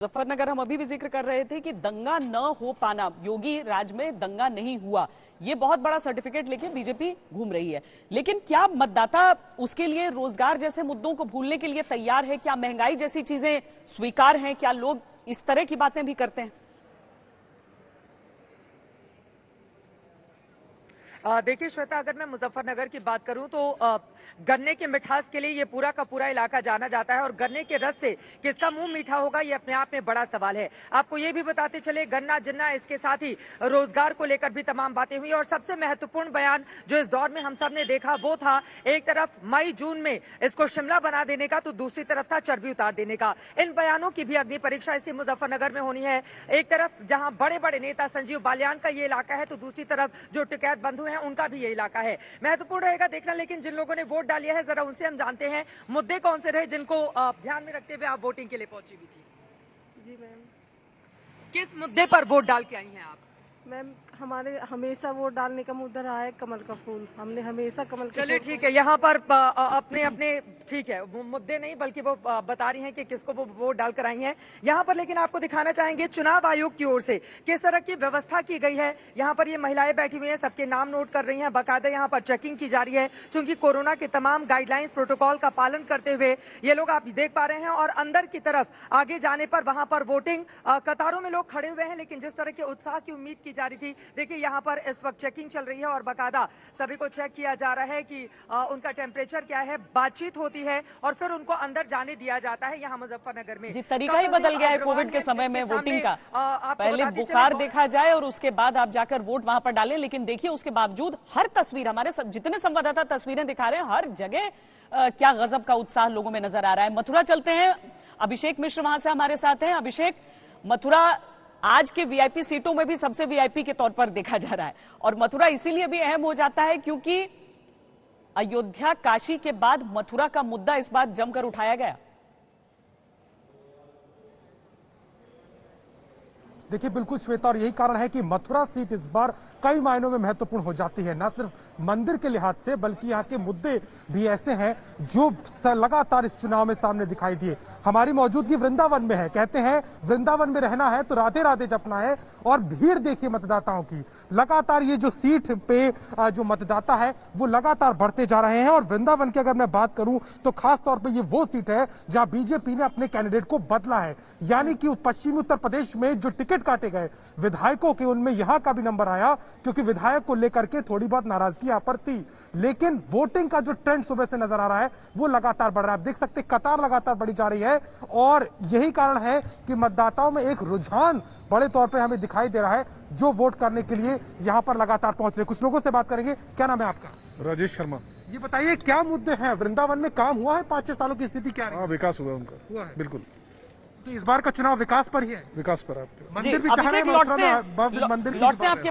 मुजफ्फरनगर हम अभी भी जिक्र कर रहे थे कि दंगा न हो पाना, योगी राज में दंगा नहीं हुआ, ये बहुत बड़ा सर्टिफिकेट लेके बीजेपी घूम रही है। लेकिन क्या मतदाता उसके लिए रोजगार जैसे मुद्दों को भूलने के लिए तैयार है? क्या महंगाई जैसी चीजें स्वीकार हैं? क्या लोग इस तरह की बातें भी करते हैं? देखिए श्वेता, अगर मैं मुजफ्फरनगर की बात करूं तो गन्ने के मिठास के लिए ये पूरा का पूरा इलाका जाना जाता है और गन्ने के रस से किसका मुंह मीठा होगा ये अपने आप में बड़ा सवाल है। आपको ये भी बताते चले, गन्ना जिन्ना इसके साथ ही रोजगार को लेकर भी तमाम बातें हुई और सबसे महत्वपूर्ण बयान जो इस दौर में हम सब ने देखा वो था, एक तरफ मई जून में इसको शिमला बना देने का तो दूसरी तरफ था चर्बी उतार देने का। इन बयानों की भी अग्नि परीक्षा इसी मुजफ्फरनगर में होनी है। एक तरफ जहां बड़े बड़े नेता संजीव बालियान का ये इलाका है तो दूसरी तरफ जो टिकैत बंधु हैं उनका भी ये इलाका है। महत्वपूर्ण रहेगा देखना, लेकिन जिन लोगों ने वोट डाली है जरा उनसे हम जानते हैं मुद्दे कौन से रहे जिनको ध्यान में रखते हुए आप वोटिंग के लिए पहुंची हुई थी। जी मैम। किस मुद्दे पर वोट डाल के आई हैं आप? मैम, हमारे हमेशा वोट डालने का मुद्दा रहा है कमल का फूल। हमने हमेशा कमल का चलिए फूल। ठीक है, यहाँ पर अपने अपने ठीक है वो मुद्दे नहीं बल्कि वो बता रही हैं कि किसको वो वोट डालकर आई हैं यहाँ पर। लेकिन आपको दिखाना चाहेंगे चुनाव आयोग की ओर से किस तरह की व्यवस्था की गई है। यहाँ पर ये महिलाएं बैठी हुई हैं, सबके नाम नोट कर रही हैं, बाकायदा यहाँ पर चेकिंग की जा रही है क्योंकि कोरोना के तमाम गाइडलाइंस प्रोटोकॉल का पालन करते हुए ये लोग आप देख पा रहे हैं। और अंदर की तरफ आगे जाने पर वहां पर वोटिंग कतारों में लोग खड़े हुए हैं, लेकिन जिस तरह के उत्साह की उम्मीद की जा रही थी, देखिए यहाँ पर इस वक्त चेकिंग चल रही है और बाकायदा सभी को चेक किया जा रहा है कि उनका टेम्परेचर क्या है, बातचीत होती है और फिर उनको अंदर जाने दिया जाता है। यहाँ मुजफ्फरनगर में जी तरीका ही बदल गया है कोविड के समय में वोटिंग का। पहले बुखार देखा जाए और उसके बाद आप जाकर वोट वहां पर डालें। लेकिन देखिए उसके बावजूद हर तस्वीर, हमारे जितने संवाददाता तस्वीरें दिखा रहे हैं, हर जगह क्या गजब का उत्साह लोगों में नजर आ रहा है। मथुरा चलते हैं, अभिषेक मिश्र वहां से हमारे साथ हैं। अभिषेक, मथुरा आज के वीआईपी सीटों में भी सबसे वीआईपी के तौर पर देखा जा रहा है और मथुरा इसीलिए भी अहम हो जाता है क्योंकि अयोध्या काशी के बाद मथुरा का मुद्दा इस बार जमकर उठाया गया। देखिए बिल्कुल श्वेता, और यही कारण है कि मथुरा सीट इस बार कई मायनों में महत्वपूर्ण हो जाती है, न सिर्फ मंदिर के लिहाज से बल्कि यहाँ के मुद्दे भी ऐसे हैं जो लगातार इस चुनाव में सामने दिखाई दिए। हमारी मौजूदगी वृंदावन में है, कहते हैं वृंदावन में रहना है तो राधे राधे जपना है। और भीड़ देखिए मतदाताओं की, लगातार ये जो सीट पे जो मतदाता है वो लगातार बढ़ते जा रहे हैं। और वृंदावन की अगर मैं बात करूं तो खास तौर पर ये वो सीट है जहां बीजेपी ने अपने कैंडिडेट को बदला है, यानी कि पश्चिमी उत्तर प्रदेश में जो टिकट काटे गए विधायकों के उनमें यहाँ का भी नंबर आया क्योंकि विधायक को लेकर के थोड़ी बहुत नाराजगी यहाँ पर थी। लेकिन वोटिंग का जो ट्रेंड सुबह से नजर आ रहा है वो लगातार बढ़ रहा है। आप देख सकते कतार लगातार बढ़ी जा रही है और यही कारण है कि मतदाताओं में एक रुझान बड़े तौर पे हमें दिखाई दे रहा है जो वोट करने के लिए यहाँ पर लगातार पहुंच रहे। कुछ लोगों से बात करेंगे। क्या नाम है आपका? राजेश शर्मा। ये बताइए क्या मुद्दे हैं वृंदावन में? काम हुआ है 5-6 सालों की स्थिति क्या है? विकास हुआ उनका, हुआ है बिल्कुल। तो इस बार का चुनाव विकास पर ही है। विकास पर आपके मंदिर भी चाह रहे हैं, लौटते हैं आपके